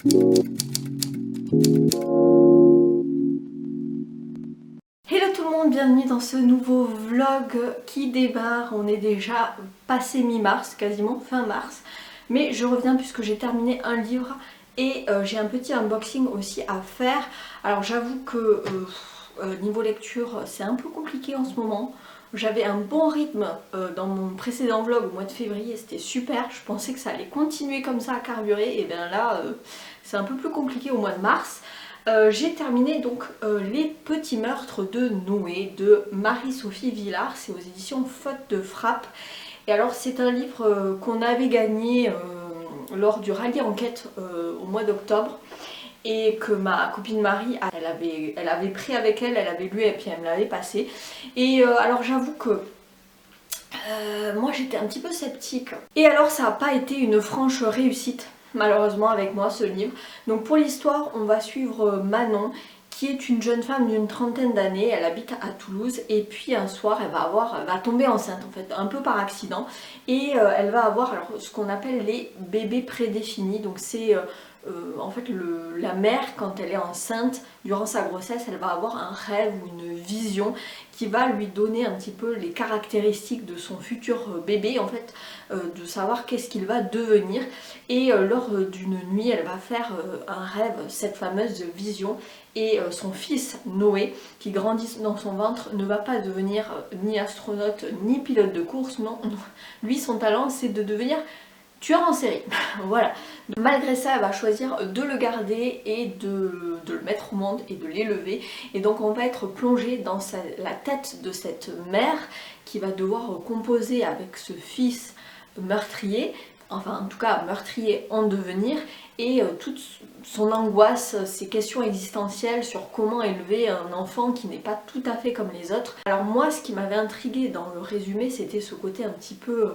Hello tout le monde, bienvenue dans ce nouveau vlog qui démarre. On est déjà passé mi-mars, quasiment fin mars. Mais je reviens puisque j'ai terminé un livre et j'ai un petit unboxing aussi à faire. Alors j'avoue que niveau lecture c'est un peu compliqué en ce moment. J'avais un bon rythme dans mon précédent vlog au mois de février, c'était super. Je pensais que ça allait continuer comme ça à carburer et bien là c'est un peu plus compliqué au mois de mars. J'ai terminé donc Les Petits Meurtres de Noé de Marie-Sophie Villard, c'est aux éditions Faute de Frappe. Et alors c'est un livre qu'on avait gagné lors du rallye enquête au mois d'octobre et que ma copine Marie, elle avait pris avec elle, elle avait lu et puis elle me l'avait passé. Et alors j'avoue que moi j'étais un petit peu sceptique. Et alors ça n'a pas été une franche réussite malheureusement avec moi ce livre. Donc pour l'histoire on va suivre Manon qui est une jeune femme d'une trentaine d'années, elle habite à Toulouse et puis un soir elle va tomber enceinte en fait, un peu par accident et elle va avoir alors, ce qu'on appelle les bébés prédéfinis, donc c'est en fait la mère quand elle est enceinte durant sa grossesse elle va avoir un rêve ou une vision qui va lui donner un petit peu les caractéristiques de son futur bébé en fait, de savoir qu'est-ce qu'il va devenir et lors d'une nuit elle va faire un rêve, cette fameuse vision et son fils Noé qui grandit dans son ventre ne va pas devenir ni astronaute ni pilote de course, non, lui son talent c'est de devenir tueur en série. Voilà. Malgré ça, elle va choisir de le garder et de le mettre au monde et de l'élever. Et donc on va être plongé dans la tête de cette mère qui va devoir composer avec ce fils meurtrier, enfin en tout cas meurtrier en devenir, et toute son angoisse, ses questions existentielles sur comment élever un enfant qui n'est pas tout à fait comme les autres. Alors moi ce qui m'avait intriguée dans le résumé c'était ce côté un petit peu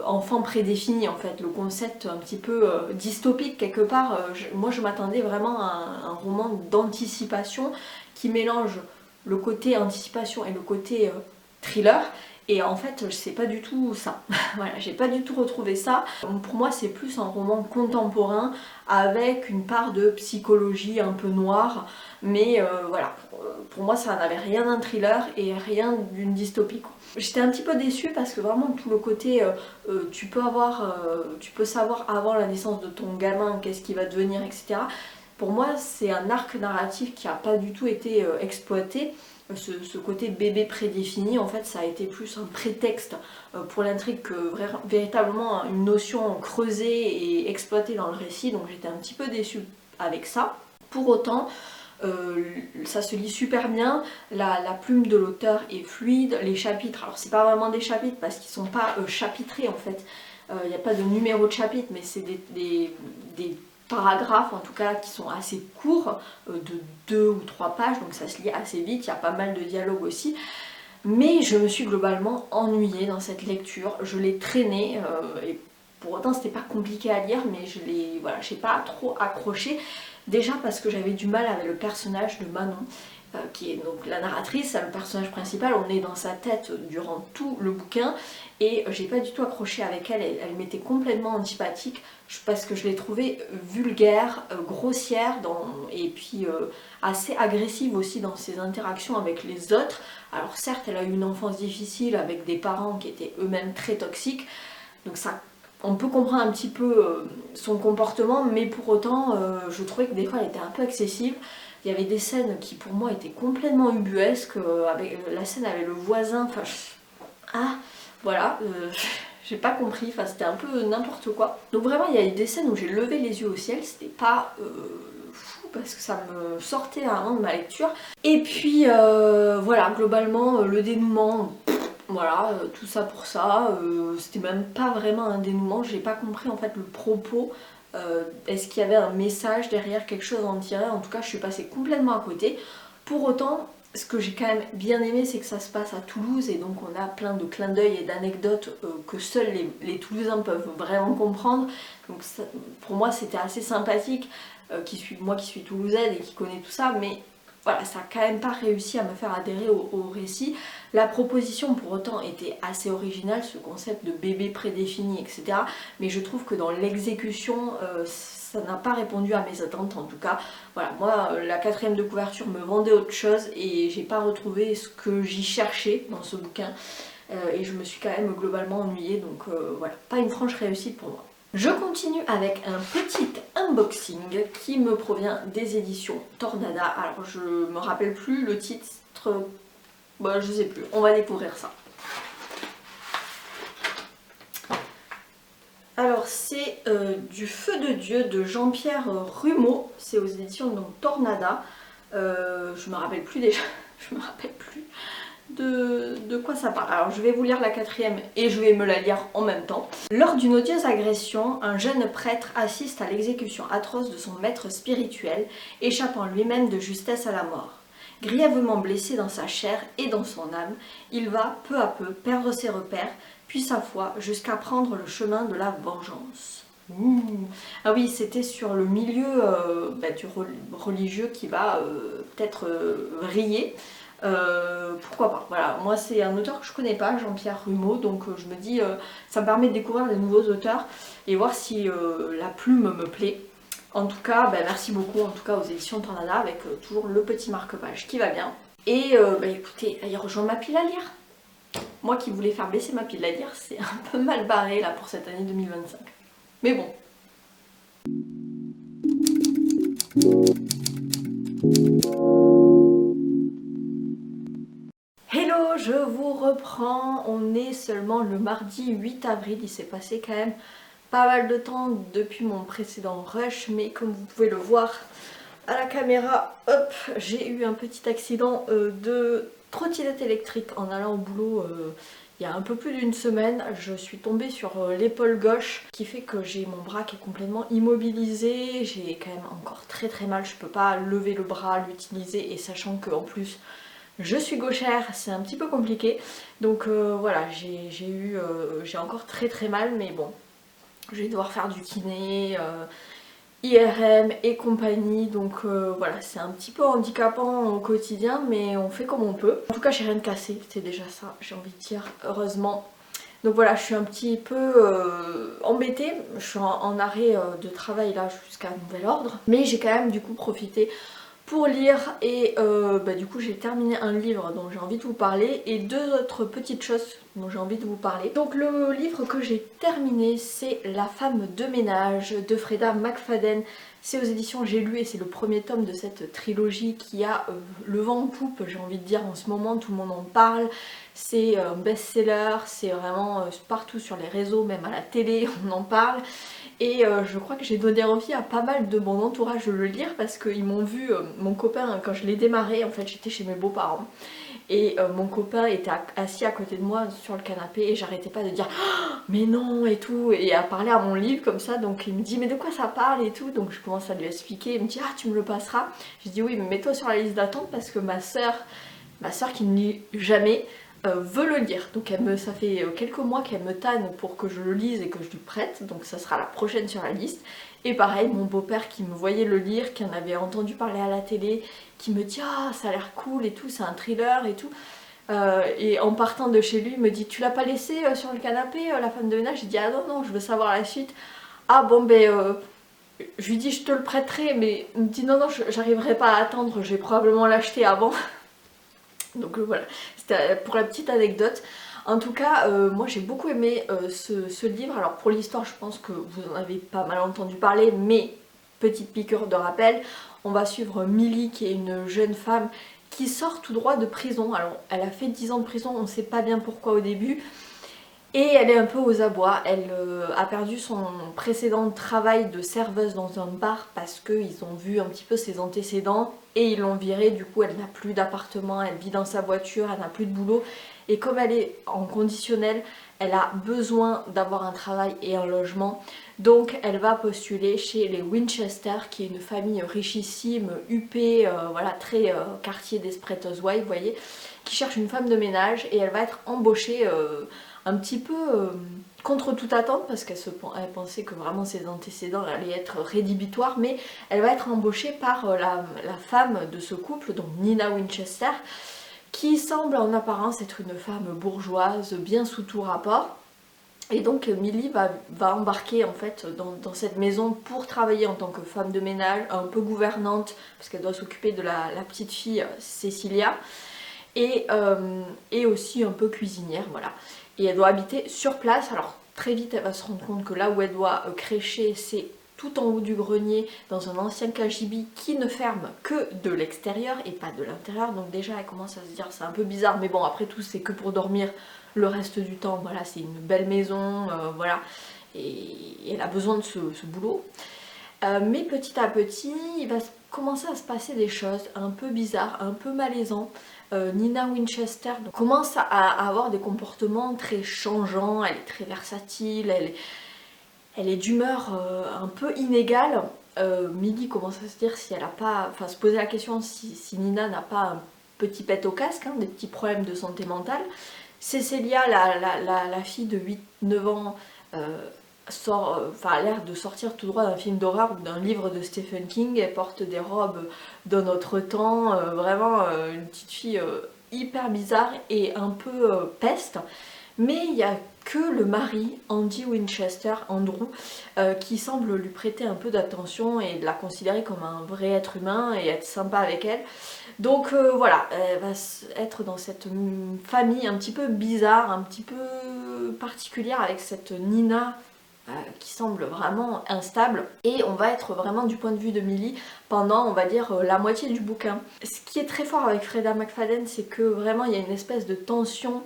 enfant prédéfini en fait, le concept un petit peu dystopique quelque part. Moi je m'attendais vraiment à un roman d'anticipation qui mélange le côté anticipation et le côté thriller. Et en fait, c'est pas du tout ça. Voilà, j'ai pas du tout retrouvé ça. Pour moi, c'est plus un roman contemporain avec une part de psychologie un peu noire. Mais voilà, pour moi, ça n'avait rien d'un thriller et rien d'une dystopie, quoi. J'étais un petit peu déçue parce que vraiment tout le côté tu peux savoir avant la naissance de ton gamin qu'est-ce qu'il va devenir, etc. Pour moi, c'est un arc narratif qui n'a pas du tout été exploité. Ce côté bébé prédéfini, en fait, ça a été plus un prétexte pour l'intrigue que véritablement une notion creusée et exploitée dans le récit, donc j'étais un petit peu déçue avec ça. Pour autant, ça se lit super bien, la plume de l'auteur est fluide, les chapitres, alors c'est pas vraiment des chapitres parce qu'ils sont pas chapitrés en fait, il n'y a pas de numéro de chapitre, mais c'est des paragraphes en tout cas qui sont assez courts, de 2 ou 3 pages, donc ça se lit assez vite, il y a pas mal de dialogues aussi. Mais je me suis globalement ennuyée dans cette lecture, je l'ai traînée, et pour autant c'était pas compliqué à lire, mais voilà, j'ai pas trop accroché. Déjà parce que j'avais du mal avec le personnage de Manon, qui est donc la narratrice, le personnage principal, on est dans sa tête durant tout le bouquin et j'ai pas du tout accroché avec elle, elle m'était complètement antipathique parce que je l'ai trouvée vulgaire, grossière et puis assez agressive aussi dans ses interactions avec les autres. Alors certes elle a eu une enfance difficile avec des parents qui étaient eux-mêmes très toxiques, donc ça on peut comprendre un petit peu son comportement, mais pour autant je trouvais que des fois elle était un peu excessive. Il y avait des scènes qui pour moi étaient complètement ubuesques, avec la scène avec le voisin, enfin voilà, j'ai pas compris, enfin c'était un peu n'importe quoi. Donc vraiment il y a eu des scènes où j'ai levé les yeux au ciel, c'était pas fou parce que ça me sortait vraiment de ma lecture. Et puis voilà, globalement le dénouement, voilà, tout ça pour ça, c'était même pas vraiment un dénouement, j'ai pas compris en fait le propos. Est-ce qu'il y avait un message derrière, quelque chose à en tirer? En tout cas je suis passée complètement à côté. Pour autant, ce que j'ai quand même bien aimé c'est que ça se passe à Toulouse et donc on a plein de clins d'œil et d'anecdotes que seuls les Toulousains peuvent vraiment comprendre. Donc ça, pour moi c'était assez sympathique, moi qui suis toulousaine et qui connais tout ça, mais voilà, ça a quand même pas réussi à me faire adhérer au récit. La proposition pour autant était assez originale, ce concept de bébé prédéfini, etc. Mais je trouve que dans l'exécution, ça n'a pas répondu à mes attentes en tout cas. Voilà, moi la quatrième de couverture me vendait autre chose et j'ai pas retrouvé ce que j'y cherchais dans ce bouquin. Et je me suis quand même globalement ennuyée, donc voilà, pas une franche réussite pour moi. Je continue avec un petit unboxing qui me provient des éditions Tornada. Alors je me rappelle plus le titre, bah, je sais plus, on va découvrir ça. Alors c'est du Feu de Dieu de Jean-Pierre Rumeau, c'est aux éditions donc Tornada. Je me rappelle plus déjà, je me rappelle plus de quoi ça parle. Alors je vais vous lire la quatrième et je vais me la lire en même temps. Lors d'une odieuse agression, un jeune prêtre assiste à l'exécution atroce de son maître spirituel, échappant lui-même de justesse à la mort. Grièvement blessé dans sa chair et dans son âme, il va peu à peu perdre ses repères, puis sa foi, jusqu'à prendre le chemin de la vengeance. Ouh. Ah oui, c'était sur le milieu du religieux qui va peut-être vriller. Pourquoi pas, voilà, moi c'est un auteur que je connais pas, Jean-Pierre Rumeau, donc je me dis ça me permet de découvrir des nouveaux auteurs et voir si la plume me plaît. En tout cas, merci beaucoup en tout cas aux éditions Tornada avec toujours le petit marque-page qui va bien. Et écoutez, il rejoint ma pile à lire. Moi qui voulais faire baisser ma pile à lire, c'est un peu mal barré là pour cette année 2025. Mais bon. Hello, je vous reprends. On est seulement le mardi 8 avril. Il s'est passé quand même pas mal de temps depuis mon précédent rush, mais comme vous pouvez le voir à la caméra, hop, j'ai eu un petit accident de trottinette électrique en allant au boulot il y a un peu plus d'une semaine. Je suis tombée sur l'épaule gauche, qui fait que j'ai mon bras qui est complètement immobilisé. J'ai quand même encore très très mal, je peux pas lever le bras, l'utiliser, et sachant que en plus je suis gauchère, c'est un petit peu compliqué. Donc voilà, j'ai encore très très mal, mais bon, je vais devoir faire du kiné, IRM et compagnie, donc voilà, c'est un petit peu handicapant au quotidien, mais on fait comme on peut. En tout cas, j'ai rien de cassé, c'est déjà ça, j'ai envie de dire, heureusement. Donc voilà, je suis un petit peu embêtée, je suis en arrêt de travail là jusqu'à nouvel ordre, mais j'ai quand même du coup profité pour lire et du coup j'ai terminé un livre dont j'ai envie de vous parler et deux autres petites choses dont j'ai envie de vous parler. Donc le livre que j'ai terminé, c'est La femme de ménage de Freda McFadden. C'est aux éditions J'ai lu et c'est le premier tome de cette trilogie qui a le vent en poupe, j'ai envie de dire, en ce moment. Tout le monde en parle, c'est un best-seller, c'est vraiment partout sur les réseaux, même à la télé on en parle. Et je crois que j'ai donné envie à pas mal de mon entourage de le lire parce qu'ils m'ont vu, mon copain, quand je l'ai démarré, en fait j'étais chez mes beaux-parents. Et mon copain était assis à côté de moi sur le canapé et j'arrêtais pas de dire oh, mais non et tout, et à parler à mon livre comme ça. Donc il me dit mais de quoi ça parle et tout, donc je commence à lui expliquer. Il me dit ah tu me le passeras. Je dis oui mais mets-toi sur la liste d'attente parce que ma soeur qui ne lit jamais veut le lire. Donc ça fait quelques mois qu'elle me tanne pour que je le lise et que je lui prête, donc ça sera la prochaine sur la liste. Et pareil, mon beau-père qui me voyait le lire, qui en avait entendu parler à la télé, qui me dit ah ça a l'air cool et tout, c'est un thriller et tout. Et en partant de chez lui, il me dit tu l'as pas laissé sur le canapé, la femme de ménage? J'ai dit ah non non, je veux savoir la suite. Ah bon je lui dis je te le prêterai, mais il me dit non non, j'arriverai pas à attendre, je vais probablement l'acheter avant. Donc voilà, c'était pour la petite anecdote. En tout cas, moi j'ai beaucoup aimé ce livre. Alors pour l'histoire, je pense que vous en avez pas mal entendu parler, mais petite piqûre de rappel, on va suivre Millie qui est une jeune femme qui sort tout droit de prison. Alors elle a fait 10 ans de prison, on ne sait pas bien pourquoi au début. Et elle est un peu aux abois, elle a perdu son précédent travail de serveuse dans un bar parce qu'ils ont vu un petit peu ses antécédents et ils l'ont virée. Du coup elle n'a plus d'appartement, elle vit dans sa voiture, elle n'a plus de boulot. Et comme elle est en conditionnel, elle a besoin d'avoir un travail et un logement. Donc elle va postuler chez les Winchester, qui est une famille richissime, huppée, voilà, très quartier Desperate Housewives, vous voyez, qui cherche une femme de ménage et elle va être embauchée un petit peu contre toute attente parce qu'elle pensait que vraiment ses antécédents allaient être rédhibitoires, mais elle va être embauchée par la femme de ce couple, donc Nina Winchester, qui semble en apparence être une femme bourgeoise, bien sous tout rapport. Et donc Millie va embarquer en fait dans cette maison pour travailler en tant que femme de ménage, un peu gouvernante, parce qu'elle doit s'occuper de la petite fille Cecilia, et aussi un peu cuisinière, voilà. Et elle doit habiter sur place. Alors très vite elle va se rendre compte que là où elle doit crécher, c'est tout en haut du grenier, dans un ancien cagibi qui ne ferme que de l'extérieur et pas de l'intérieur. Donc déjà elle commence à se dire c'est un peu bizarre, mais bon après tout c'est que pour dormir. Le reste du temps, voilà, c'est une belle maison, voilà, et elle a besoin de ce boulot. Mais petit à petit, il va commencer à se passer des choses un peu bizarres, un peu malaisantes. Nina Winchester commence à avoir des comportements très changeants, elle est très versatile, elle est d'humeur un peu inégale. Millie commence à se dire si elle a pas, enfin se poser la question si Nina n'a pas un petit pet au casque, hein, des petits problèmes de santé mentale. Cecilia, la fille de 8-9 ans, a l'air de sortir tout droit d'un film d'horreur ou d'un livre de Stephen King. Elle porte des robes d'un autre temps, vraiment une petite fille hyper bizarre et un peu peste. Mais il n'y a que le mari, Andy Winchester, Andrew, qui semble lui prêter un peu d'attention et de la considérer comme un vrai être humain et être sympa avec elle. Donc voilà, elle va être dans cette famille un petit peu bizarre, un petit peu particulière avec cette Nina qui semble vraiment instable. Et on va être vraiment du point de vue de Millie pendant, on va dire, la moitié du bouquin. Ce qui est très fort avec Freda McFadden, c'est que vraiment il y a une espèce de tension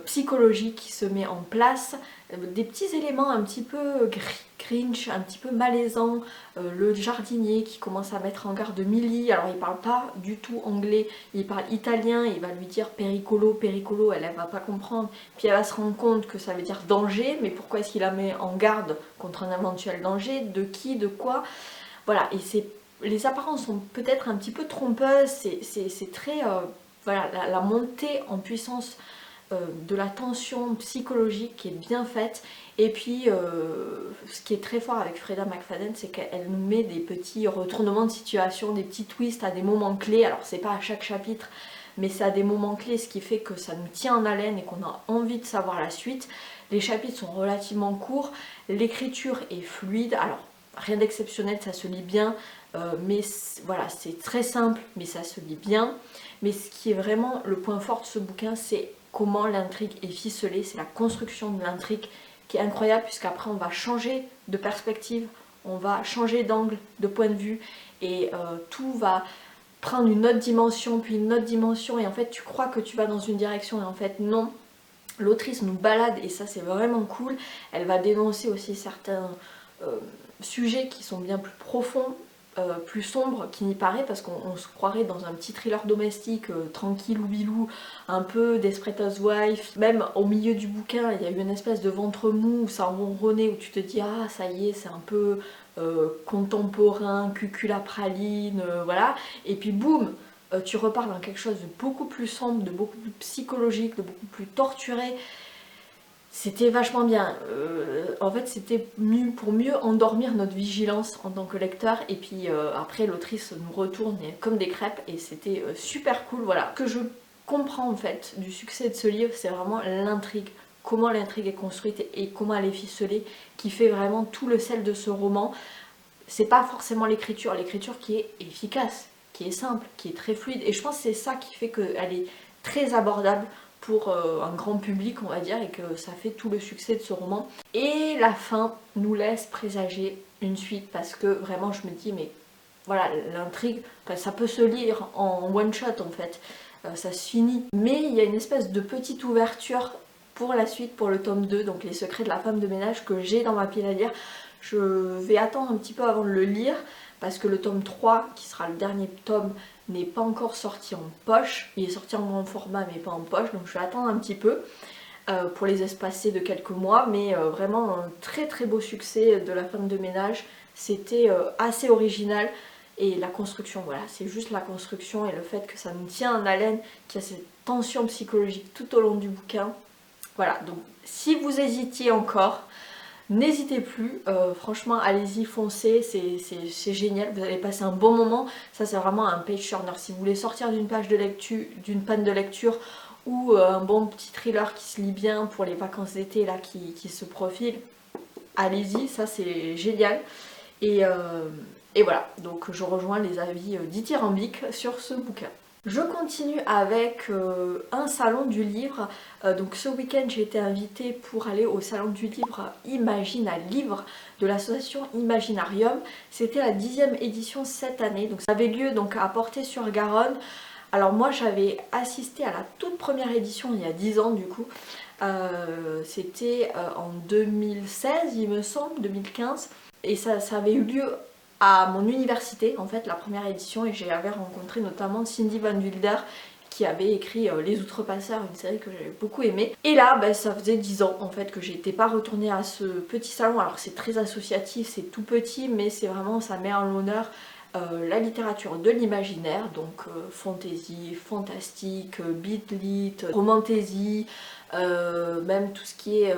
psychologique qui se met en place, des petits éléments un petit peu cringe, un petit peu malaisants, le jardinier qui commence à mettre en garde Millie, alors il parle pas du tout anglais, il parle italien, il va lui dire pericolo, pericolo, elle va pas comprendre, puis elle va se rendre compte que ça veut dire danger, mais pourquoi est-ce qu'il la met en garde contre un éventuel danger, de qui, de quoi, voilà, et les apparences sont peut-être un petit peu trompeuses, c'est très, voilà, la montée en puissance de la tension psychologique qui est bien faite. Et puis ce qui est très fort avec Freda McFadden, c'est qu'elle nous met des petits retournements de situation, des petits twists à des moments clés. Alors c'est pas à chaque chapitre, mais c'est à des moments clés, ce qui fait que ça nous tient en haleine et qu'on a envie de savoir la suite. Les chapitres sont relativement courts, l'écriture est fluide, alors rien d'exceptionnel, ça se lit bien, mais voilà, c'est très simple, mais ça se lit bien. Mais ce qui est vraiment le point fort de ce bouquin, c'est comment l'intrigue est ficelée, c'est la construction de l'intrigue qui est incroyable, puisqu'après on va changer de perspective, on va changer d'angle, de point de vue, et tout va prendre une autre dimension, puis une autre dimension, et en fait tu crois que tu vas dans une direction, et en fait non. L'autrice nous balade, et ça c'est vraiment cool. Elle va dénoncer aussi certains sujets qui sont bien plus profonds, plus sombre qu'il n'y paraît, parce qu'on se croirait dans un petit thriller domestique tranquille ou bilou, un peu Desperate Housewives. Même au milieu du bouquin, il y a eu une espèce de ventre mou où ça ronronnait, où tu te dis ah ça y est, c'est un peu contemporain, cuculapraline, voilà. Et puis boum, tu repars dans quelque chose de beaucoup plus sombre, de beaucoup plus psychologique, de beaucoup plus torturé. C'était vachement bien. En fait, c'était pour mieux endormir notre vigilance en tant que lecteur. Et puis après, l'autrice nous retourne comme des crêpes et c'était super cool. Voilà. Ce que je comprends en fait du succès de ce livre, c'est vraiment l'intrigue. Comment l'intrigue est construite et comment elle est ficelée, qui fait vraiment tout le sel de ce roman. C'est pas forcément l'écriture qui est efficace, qui est simple, qui est très fluide. Et je pense que c'est ça qui fait qu'elle est très abordable pour un grand public, on va dire, et que ça fait tout le succès de ce roman. Et la fin nous laisse présager une suite, parce que vraiment je me dis, mais voilà, l'intrigue, ça peut se lire en one shot en fait, ça se finit. Mais il y a une espèce de petite ouverture pour la suite, pour le tome 2, donc les secrets de la femme de ménage, que j'ai dans ma pile à lire. Je vais attendre un petit peu avant de le lire, parce que le tome 3, qui sera le dernier tome, n'est pas encore sorti en poche. Il est sorti en grand format mais pas en poche, donc je vais attendre un petit peu pour les espacer de quelques mois. Mais vraiment un très très beau succès de la femme de ménage. C'était assez original, et la construction, voilà, c'est juste la construction et le fait que ça nous tient en haleine, qu'il y a cette tension psychologique tout au long du bouquin. Voilà, donc si vous hésitiez encore, n'hésitez plus, franchement allez-y, foncez, c'est génial, vous allez passer un bon moment. Ça c'est vraiment un page turner. Si vous voulez sortir d'une page de lecture, d'une panne de lecture, ou un bon petit thriller qui se lit bien pour les vacances d'été là qui se profilent, allez-y, ça c'est génial. Et voilà, donc je rejoins les avis dithyrambiques sur ce bouquin. Je continue avec un salon du livre. Donc ce week-end j'ai été invitée pour aller au salon du livre Imagine à Livre de l'association Imaginarium. C'était la 10e édition cette année, donc ça avait lieu donc à Portet-sur-Garonne. Alors moi j'avais assisté à la toute première édition il y a 10 ans du coup. C'était en 2016 il me semble, 2015. Et ça avait eu lieu à mon université en fait, la première édition, et j'avais rencontré notamment Cindy Van Wilder qui avait écrit Les Outrepasseurs, une série que j'avais beaucoup aimée. Et là ça faisait 10 ans en fait que j'étais pas retournée à ce petit salon. Alors c'est très associatif, c'est tout petit, mais c'est vraiment, ça met en l'honneur la littérature de l'imaginaire, donc fantasy, fantastique, beat lit, romantasy, même tout ce qui est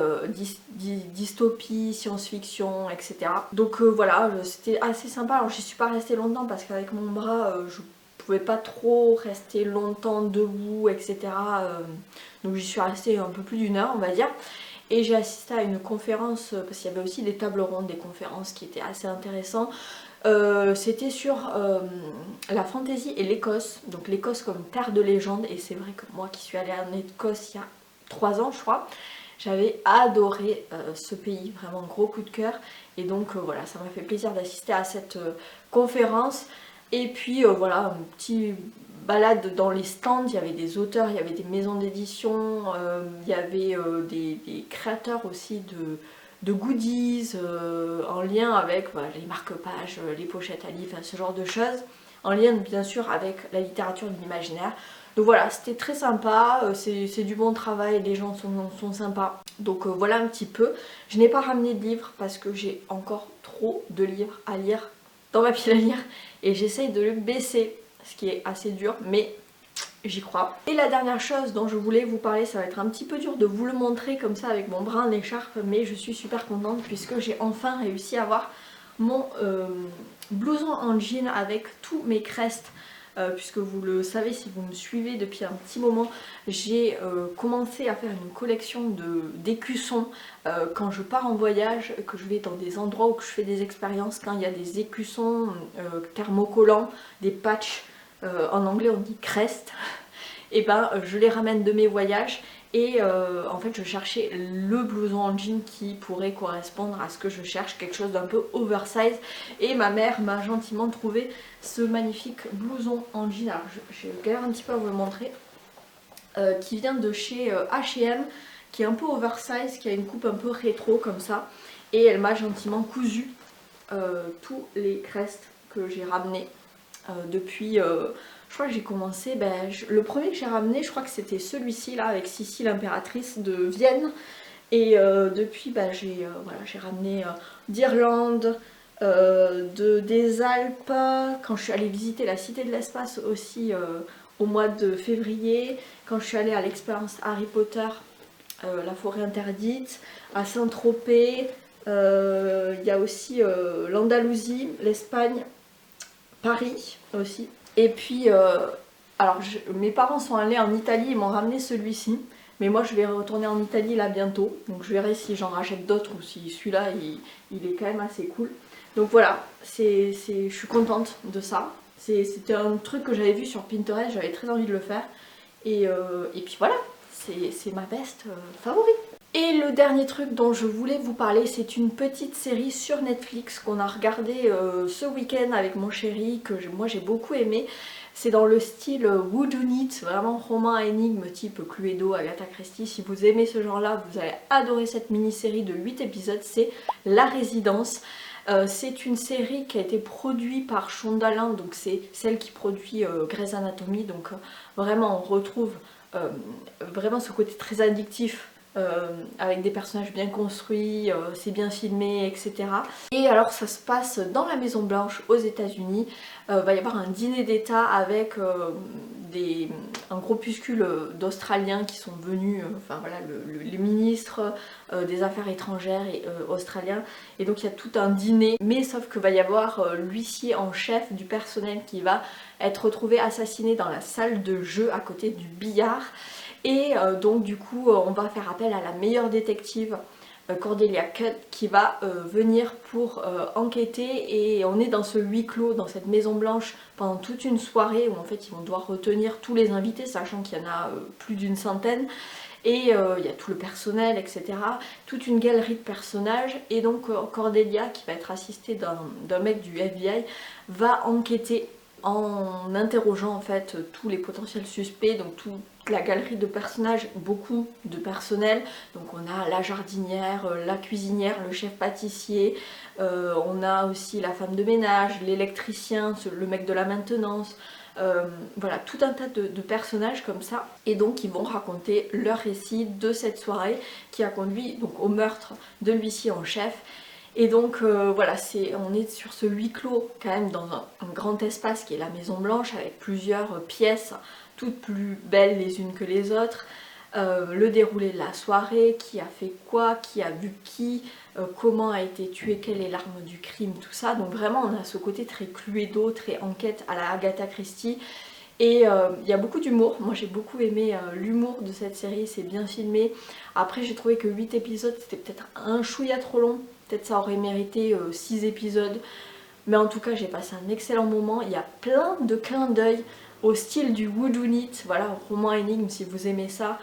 dystopie, science-fiction, etc. Donc voilà, c'était assez sympa. Alors j'y suis pas restée longtemps parce qu'avec mon bras je pouvais pas trop rester longtemps debout, etc. Donc j'y suis restée un peu plus d'1 heure on va dire. Et j'ai assisté à une conférence, parce qu'il y avait aussi des tables rondes, des conférences qui étaient assez intéressantes. C'était sur la fantaisie et l'Écosse, donc l'Écosse comme terre de légende. Et c'est vrai que moi qui suis allée en Écosse il y a 3 ans je crois, j'avais adoré ce pays, vraiment gros coup de cœur. Et donc voilà, ça m'a fait plaisir d'assister à cette conférence. Et puis voilà, un petit balade dans les stands, il y avait des auteurs, il y avait des maisons d'édition, il y avait des créateurs aussi de goodies en lien avec les marque-pages, les pochettes à livres, ce genre de choses, en lien bien sûr avec la littérature de l'imaginaire. Donc voilà, c'était très sympa, c'est du bon travail, les gens sont sympas. Donc voilà un petit peu. Je n'ai pas ramené de livres parce que j'ai encore trop de livres à lire dans ma pile à lire et j'essaye de le baisser, ce qui est assez dur, mais j'y crois. Et la dernière chose dont je voulais vous parler, ça va être un petit peu dur de vous le montrer comme ça avec mon brin d'écharpe, mais je suis super contente puisque j'ai enfin réussi à avoir mon blouson en jean avec tous mes crestes. Puisque vous le savez si vous me suivez depuis un petit moment, j'ai commencé à faire une collection d'écussons quand je pars en voyage, que je vais dans des endroits où je fais des expériences, quand il y a des écussons thermocollants, des patchs, en anglais on dit crest, et ben je les ramène de mes voyages. Et en fait je cherchais le blouson en jean qui pourrait correspondre à ce que je cherche, quelque chose d'un peu oversize. Et ma mère m'a gentiment trouvé ce magnifique blouson en jean. Alors je galère un petit peu à vous le montrer. Qui vient de chez H&M, qui est un peu oversize, qui a une coupe un peu rétro comme ça. Et elle m'a gentiment cousu tous les crestes que j'ai ramenés depuis... je crois que j'ai commencé, le premier que j'ai ramené, je crois que c'était celui-ci là avec Sissi l'impératrice de Vienne. Et depuis j'ai ramené d'Irlande, des Alpes, quand je suis allée visiter la Cité de l'Espace aussi au mois de février, quand je suis allée à l'expérience Harry Potter, la forêt interdite, à Saint-Tropez, il y a aussi l'Andalousie, l'Espagne, Paris aussi. Et puis, alors mes parents sont allés en Italie, ils m'ont ramené celui-ci. Mais moi je vais retourner en Italie là bientôt. Donc je verrai si j'en rachète d'autres ou si celui-là il est quand même assez cool. Donc voilà, je suis contente de ça. C'était un truc que j'avais vu sur Pinterest, j'avais très envie de le faire. Et puis voilà, c'est ma veste favorite. Et le dernier truc dont je voulais vous parler, c'est une petite série sur Netflix qu'on a regardé ce week-end avec mon chéri, que moi j'ai beaucoup aimé. C'est dans le style whodunit, vraiment roman à énigme type Cluedo, Agatha Christie. Si vous aimez ce genre-là, vous allez adorer cette mini-série de 8 épisodes, c'est La Résidence. C'est une série qui a été produite par Shondaland, donc c'est celle qui produit Grey's Anatomy, donc vraiment on retrouve vraiment ce côté très addictif avec des personnages bien construits, c'est bien filmé, etc. Et alors ça se passe dans la Maison Blanche aux États-Unis. Va y avoir un dîner d'État avec un groupuscule d'Australiens qui sont venus, enfin voilà, les ministres des Affaires étrangères australiens. Et donc il y a tout un dîner, mais sauf que va y avoir l'huissier en chef du personnel qui va être retrouvé assassiné dans la salle de jeu à côté du billard. Et donc du coup on va faire appel à la meilleure détective, Cordelia Cutt, qui va venir pour enquêter, et on est dans ce huis clos, dans cette Maison Blanche pendant toute une soirée où en fait ils vont devoir retenir tous les invités, sachant qu'il y en a plus d'une centaine. Et il y a tout le personnel, etc. Toute une galerie de personnages. Et donc Cordelia, qui va être assistée d'un mec du FBI, va enquêter en interrogeant en fait tous les potentiels suspects, donc toute la galerie de personnages, beaucoup de personnel. Donc on a la jardinière, la cuisinière, le chef pâtissier, on a aussi la femme de ménage, l'électricien, le mec de la maintenance. Voilà, tout un tas de personnages comme ça, et donc ils vont raconter leur récit de cette soirée qui a conduit donc au meurtre de l'huissier en chef. Et donc voilà, on est sur ce huis clos quand même dans un grand espace qui est la Maison Blanche, avec plusieurs pièces toutes plus belles les unes que les autres. Le déroulé de la soirée, qui a fait quoi, qui a vu qui, comment a été tué, quelle est l'arme du crime, tout ça. Donc vraiment on a ce côté très Cluedo, très enquête à la Agatha Christie. Et il y a beaucoup d'humour, moi j'ai beaucoup aimé l'humour de cette série, c'est bien filmé. Après j'ai trouvé que 8 épisodes c'était peut-être un chouïa trop long, peut-être ça aurait mérité 6 épisodes. Mais en tout cas j'ai passé un excellent moment, il y a plein de clins d'œil au style du whodunit, voilà, roman énigme si vous aimez ça.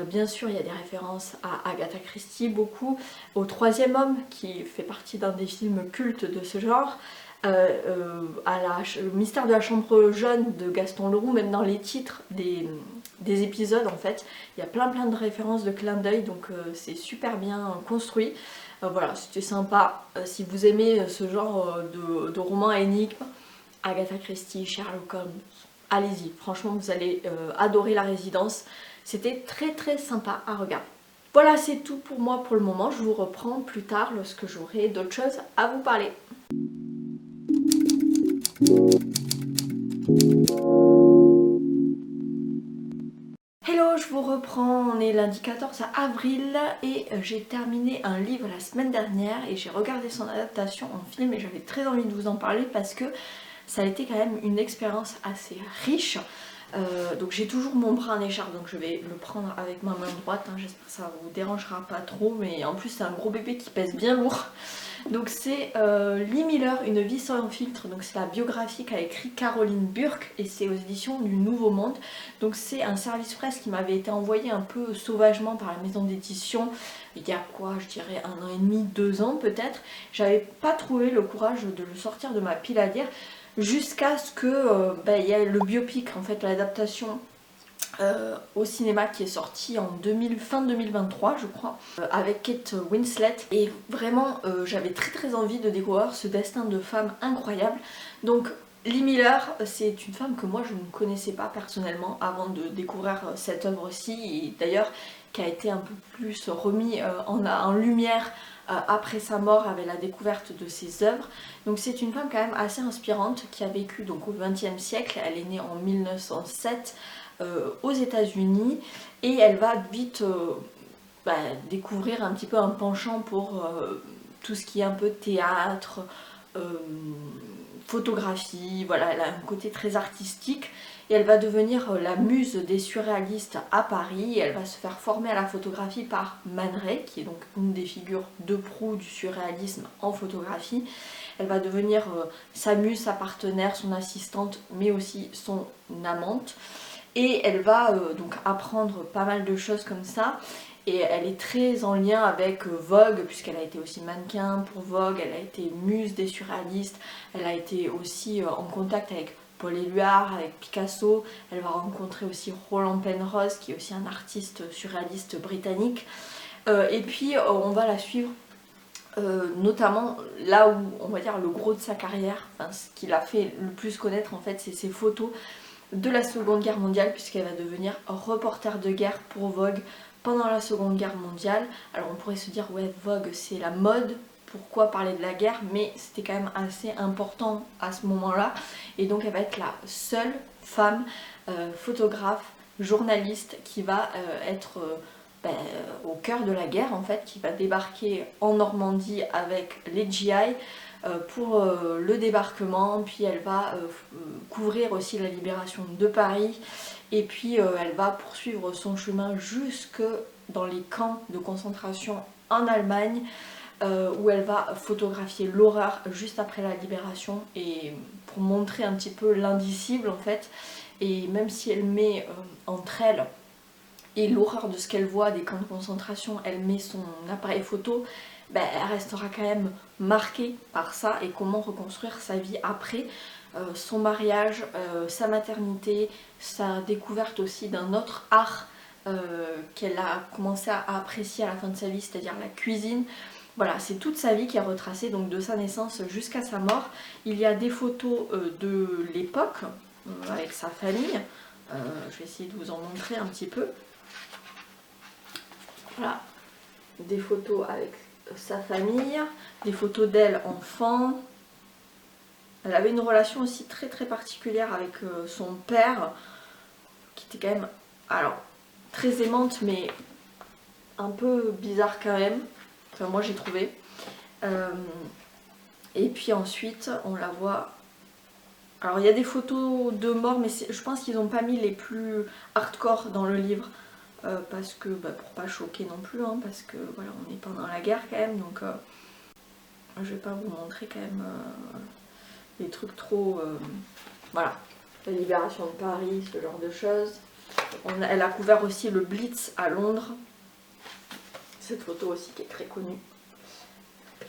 Bien sûr il y a des références à Agatha Christie, beaucoup, au Troisième Homme qui fait partie d'un des films cultes de ce genre, le mystère de la chambre jaune de Gaston Leroux, même dans les titres des épisodes en fait, il y a plein de références, de clins d'œil, donc c'est super bien construit. Voilà, c'était sympa. Si vous aimez ce genre de roman à énigmes, Agatha Christie, Sherlock Holmes, allez-y, franchement vous allez adorer La Résidence. C'était très sympa à regarder. Voilà, c'est tout pour moi pour le moment. Je vous reprends plus tard lorsque j'aurai d'autres choses à vous parler. Hello, je vous reprends, on est lundi 14 avril et j'ai terminé un livre la semaine dernière et j'ai regardé son adaptation en film et j'avais très envie de vous en parler parce que ça a été quand même une expérience assez riche. Donc j'ai toujours mon bras en écharpe, donc je vais le prendre avec ma main droite, hein. J'espère que ça vous dérangera pas trop, mais en plus c'est un gros bébé qui pèse bien lourd. Donc c'est Lee Miller, Une vie sans filtre, donc c'est la biographie qu'a écrit Caroline Burke et c'est aux éditions du Nouveau Monde. Donc c'est un service presse qui m'avait été envoyé un peu sauvagement par la maison d'édition il y a quoi, je dirais 1 an et demi, 2 ans peut-être. J'avais pas trouvé le courage de le sortir de ma pile à lire jusqu'à ce que il y ait le biopic, en fait l'adaptation au cinéma qui est sorti en fin 2023 je crois, avec Kate Winslet, et vraiment j'avais très envie de découvrir ce destin de femme incroyable. Donc Lee Miller, c'est une femme que moi je ne connaissais pas personnellement avant de découvrir cette œuvre-ci, et d'ailleurs qui a été un peu plus remis en lumière après sa mort avec la découverte de ses œuvres. Donc c'est une femme quand même assez inspirante qui a vécu donc au XXe siècle, elle est née en 1907 aux États-Unis, et elle va vite découvrir un petit peu un penchant pour tout ce qui est un peu théâtre, photographie, voilà, elle a un côté très artistique et elle va devenir la muse des surréalistes à Paris, et elle va se faire former à la photographie par Man Ray, qui est donc une des figures de proue du surréalisme en photographie. Elle va devenir sa muse, sa partenaire, son assistante, mais aussi son amante. Et elle va donc apprendre pas mal de choses comme ça. Et elle est très en lien avec Vogue, puisqu'elle a été aussi mannequin pour Vogue, elle a été muse des surréalistes, elle a été aussi en contact avec Paul Éluard, avec Picasso. Elle va rencontrer aussi Roland Penrose, qui est aussi un artiste surréaliste britannique. Et puis on va la suivre notamment là où on va dire le gros de sa carrière, enfin, ce qui l'a fait le plus connaître en fait, c'est ses photos de la Seconde Guerre mondiale, puisqu'elle va devenir reporter de guerre pour Vogue pendant la Seconde Guerre mondiale. Alors on pourrait se dire ouais, Vogue c'est la mode, pourquoi parler de la guerre, mais c'était quand même assez important à ce moment-là. Et donc elle va être la seule femme photographe, journaliste qui va être au cœur de la guerre en fait, qui va débarquer en Normandie avec les GI pour le débarquement, puis elle va couvrir aussi la libération de Paris, et puis elle va poursuivre son chemin jusque dans les camps de concentration en Allemagne, où elle va photographier l'horreur juste après la libération, et pour montrer un petit peu l'indicible en fait. Et même si elle met entre elle et l'horreur de ce qu'elle voit des camps de concentration, elle met son appareil photo, elle restera quand même marquée par ça, et comment reconstruire sa vie après, son mariage, sa maternité, sa découverte aussi d'un autre art qu'elle a commencé à apprécier à la fin de sa vie, c'est-à-dire la cuisine. Voilà, c'est toute sa vie qui est retracée, donc de sa naissance jusqu'à sa mort. Il y a des photos de l'époque avec sa famille. Je vais essayer de vous en montrer un petit peu. Voilà, des photos avec sa famille, des photos d'elle enfant. Elle avait une relation aussi très très particulière avec son père, qui était quand même, alors, très aimante, mais un peu bizarre quand même. Enfin, moi j'ai trouvé. Et puis ensuite, on la voit. Alors, il y a des photos de mort, mais je pense qu'ils n'ont pas mis les plus hardcore dans le livre. Parce que, pour pas choquer non plus, hein, parce que voilà, on est pendant la guerre quand même, donc je vais pas vous montrer quand même les trucs trop. Voilà, la libération de Paris, ce genre de choses. Elle a couvert aussi le Blitz à Londres. Cette photo aussi qui est très connue.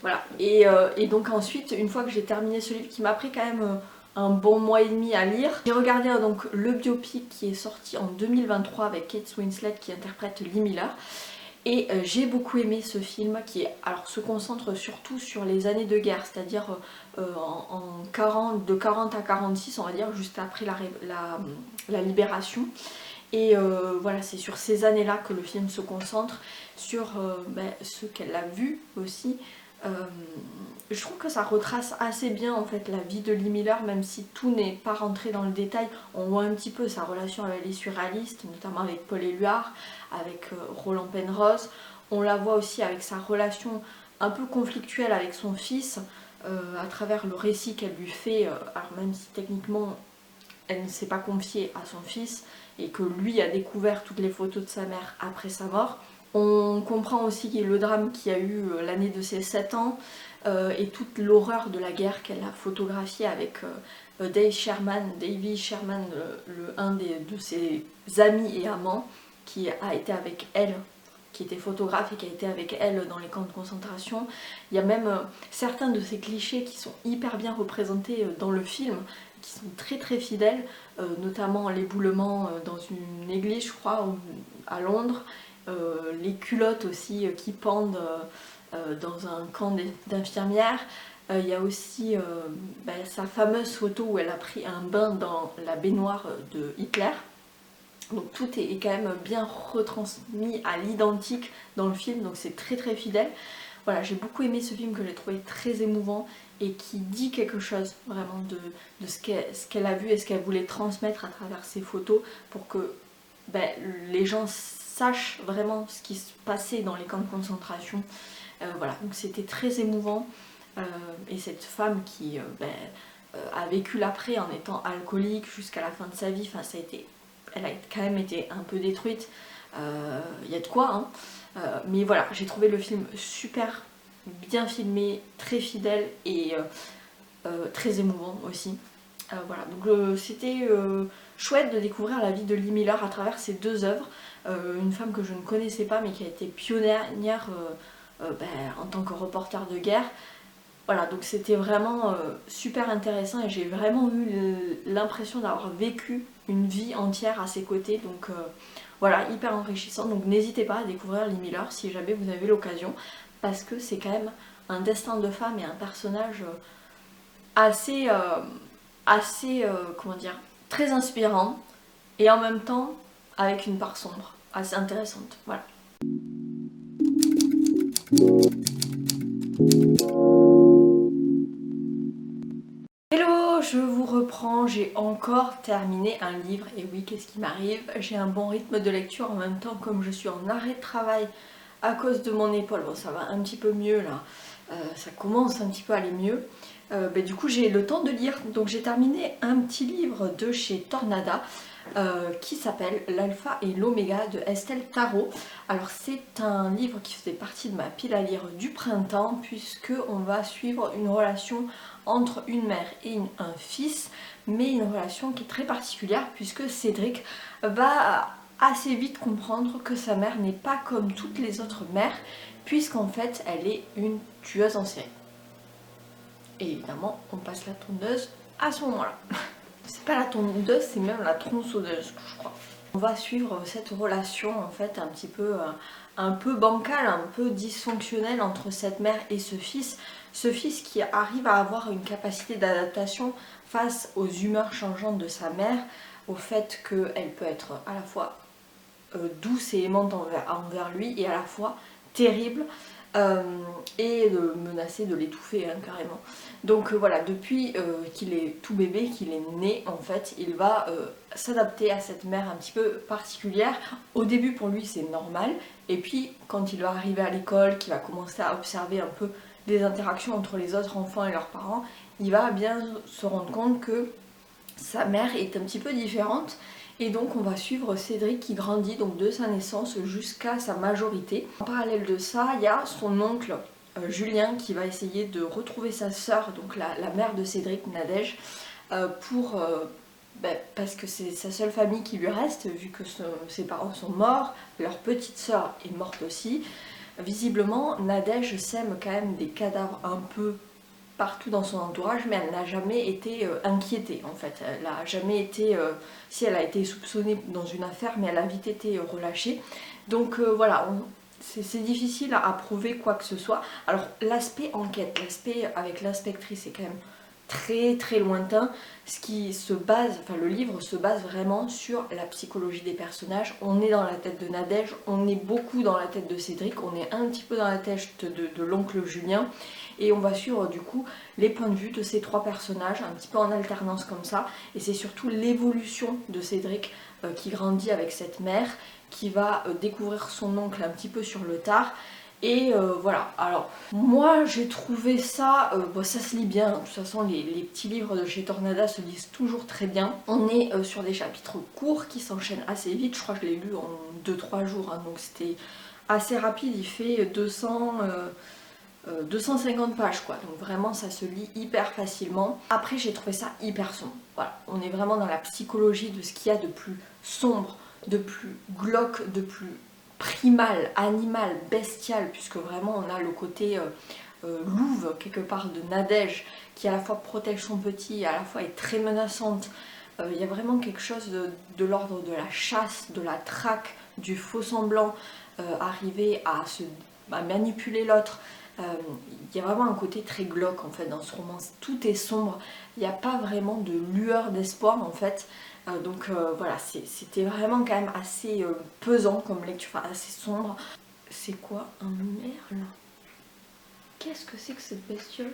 Voilà, et donc ensuite, une fois que j'ai terminé ce livre qui m'a pris quand même un bon mois et demi à lire, j'ai regardé donc le biopic qui est sorti en 2023 avec Kate Winslet qui interprète Lee Miller. Et j'ai beaucoup aimé ce film qui se concentre surtout sur les années de guerre, c'est-à-dire de 40 à 46, on va dire, juste après la libération. Et voilà, c'est sur ces années-là que le film se concentre, sur ce qu'elle a vu aussi. Je trouve que ça retrace assez bien en fait la vie de Lee Miller, même si tout n'est pas rentré dans le détail. On voit un petit peu sa relation avec les surréalistes, notamment avec Paul Éluard, avec Roland Penrose. On la voit aussi avec sa relation un peu conflictuelle avec son fils, à travers le récit qu'elle lui fait, alors même si techniquement elle ne s'est pas confiée à son fils et que lui a découvert toutes les photos de sa mère après sa mort. On comprend aussi le drame qu'il y a eu l'année de ses 7 ans et toute l'horreur de la guerre qu'elle a photographiée avec Davy Sherman, un de ses amis et amants, qui a été avec elle, qui était photographe et qui a été avec elle dans les camps de concentration. Il y a même certains de ces clichés qui sont hyper bien représentés dans le film, qui sont très très fidèles, notamment l'éboulement dans une église, je crois, à Londres. Les culottes aussi qui pendent dans un camp d'infirmières. Il y a aussi sa fameuse photo où elle a pris un bain dans la baignoire de Hitler. Donc tout est quand même bien retransmis à l'identique dans le film, donc c'est très très fidèle. Voilà, j'ai beaucoup aimé ce film que j'ai trouvé très émouvant et qui dit quelque chose vraiment de ce qu'elle a vu et ce qu'elle voulait transmettre à travers ses photos pour que les gens sachent vraiment ce qui se passait dans les camps de concentration. Voilà, donc c'était très émouvant. Et cette femme qui a vécu l'après en étant alcoolique jusqu'à la fin de sa vie, elle a quand même été un peu détruite. Il y a de quoi, hein. Mais voilà, j'ai trouvé le film super bien filmé, très fidèle et très émouvant aussi. Voilà, donc c'était chouette de découvrir la vie de Lee Miller à travers ces deux œuvres. Une femme que je ne connaissais pas mais qui a été pionnière en tant que reporter de guerre. Voilà, donc c'était vraiment super intéressant et j'ai vraiment eu l'impression d'avoir vécu une vie entière à ses côtés. Donc voilà, hyper enrichissant. Donc n'hésitez pas à découvrir Lee Miller si jamais vous avez l'occasion, parce que c'est quand même un destin de femme et un personnage assez comment dire, très inspirant et en même temps avec une part sombre assez intéressante. Voilà. Hello, je vous reprends, j'ai encore terminé un livre et oui, qu'est-ce qui m'arrive? J'ai un bon rythme de lecture en même temps, comme je suis en arrêt de travail à cause de mon épaule. Bon, ça va un petit peu mieux là, ça commence un petit peu à aller mieux. Du coup j'ai le temps de lire, donc j'ai terminé un petit livre de chez Tornada qui s'appelle L'Alpha et l'Oméga de Estelle Tarot. Alors c'est un livre qui faisait partie de ma pile à lire du printemps, puisque on va suivre une relation entre une mère et un fils, mais une relation qui est très particulière puisque Cédric va assez vite comprendre que sa mère n'est pas comme toutes les autres mères, puisqu'en fait elle est une tueuse en série. Et évidemment, on passe la tondeuse à ce moment-là. C'est pas la tondeuse, c'est même la tronçonneuse, je crois. On va suivre cette relation en fait un peu bancale, un peu dysfonctionnelle entre cette mère et ce fils. Ce fils qui arrive à avoir une capacité d'adaptation face aux humeurs changeantes de sa mère, au fait qu'elle peut être à la fois douce et aimante envers lui et à la fois terrible. Et de menacer de l'étouffer carrément. Donc voilà, depuis qu'il est tout bébé, qu'il est né en fait, il va s'adapter à cette mère un petit peu particulière. Au début pour lui c'est normal, et puis quand il va arriver à l'école, qu'il va commencer à observer un peu les interactions entre les autres enfants et leurs parents, il va bien se rendre compte que sa mère est un petit peu différente. Et donc on va suivre Cédric qui grandit donc de sa naissance jusqu'à sa majorité. En parallèle de ça, il y a son oncle Julien qui va essayer de retrouver sa sœur, donc la mère de Cédric, Nadège, parce que c'est sa seule famille qui lui reste, vu que ses parents sont morts, leur petite sœur est morte aussi. Visiblement, Nadège sème quand même des cadavres un peu partout dans son entourage, mais elle n'a jamais été inquiétée en fait. Elle n'a jamais été, si elle a été soupçonnée dans une affaire, mais elle a vite été relâchée. Donc voilà, c'est difficile à prouver quoi que ce soit. Alors l'aspect enquête, l'aspect avec l'inspectrice est quand même très très lointain. Ce qui se base, enfin le livre se base vraiment sur la psychologie des personnages. On est dans la tête de Nadège, on est beaucoup dans la tête de Cédric, on est un petit peu dans la tête de l'oncle Julien, et on va suivre du coup les points de vue de ces trois personnages un petit peu en alternance comme ça. Et c'est surtout l'évolution de Cédric qui grandit avec cette mère, qui va découvrir son oncle un petit peu sur le tard. Et voilà, alors moi j'ai trouvé ça, ça se lit bien, de toute façon les petits livres de chez Tornada se lisent toujours très bien. On est sur des chapitres courts qui s'enchaînent assez vite, je crois que je l'ai lu en 2-3 jours, donc c'était assez rapide, il fait 250 pages quoi, donc vraiment ça se lit hyper facilement. Après j'ai trouvé ça hyper sombre, voilà, on est vraiment dans la psychologie de ce qu'il y a de plus sombre, de plus glauque, de plus primal, animal, bestial, puisque vraiment on a le côté louve quelque part de Nadège qui à la fois protège son petit et à la fois est très menaçante. Il y a vraiment quelque chose de l'ordre de la chasse, de la traque, du faux semblant, arriver à manipuler l'autre. Il y a vraiment un côté très glauque en fait dans ce roman, tout est sombre, il n'y a pas vraiment de lueur d'espoir en fait. Donc voilà, c'était vraiment quand même assez pesant comme lecture, enfin assez sombre. C'est quoi un merle? Qu'est-ce que c'est que cette bestiole?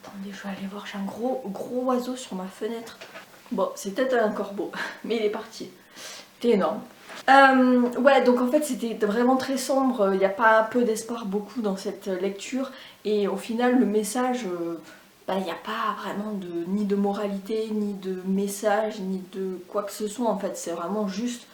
Attendez, je vais aller voir, j'ai un gros oiseau sur ma fenêtre. Bon, c'est peut-être un corbeau, mais il est parti. C'était énorme. Ouais, donc en fait c'était vraiment très sombre, il n'y a pas peu d'espoir beaucoup dans cette lecture, et au final le message, il n'y a pas vraiment ni de moralité, ni de message, ni de quoi que ce soit en fait, c'est vraiment juste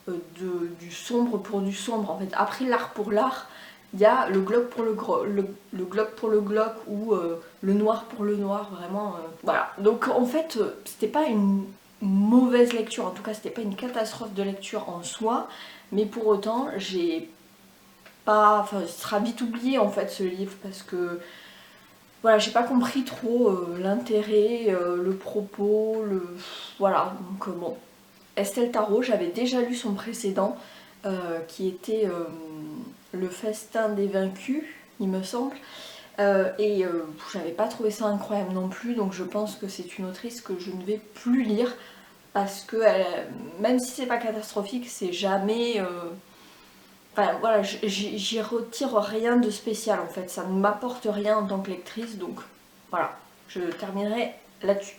du sombre pour du sombre en fait. Après l'art pour l'art, il y a le glauque pour le glauque pour le glauque, ou le noir pour le noir, vraiment, voilà. Donc en fait c'était pas une mauvaise lecture, en tout cas c'était pas une catastrophe de lecture en soi, mais pour autant j'ai pas, enfin il sera vite oublié en fait ce livre, parce que voilà, j'ai pas compris trop l'intérêt, le propos, voilà, donc bon. Estelle Tarot, j'avais déjà lu son précédent qui était Le Festin des Vaincus, il me semble. J'avais pas trouvé ça incroyable non plus, donc je pense que c'est une autrice que je ne vais plus lire parce que même si c'est pas catastrophique, c'est jamais... Enfin voilà, j'y retire rien de spécial en fait, ça ne m'apporte rien en tant que lectrice, donc voilà, je terminerai là-dessus.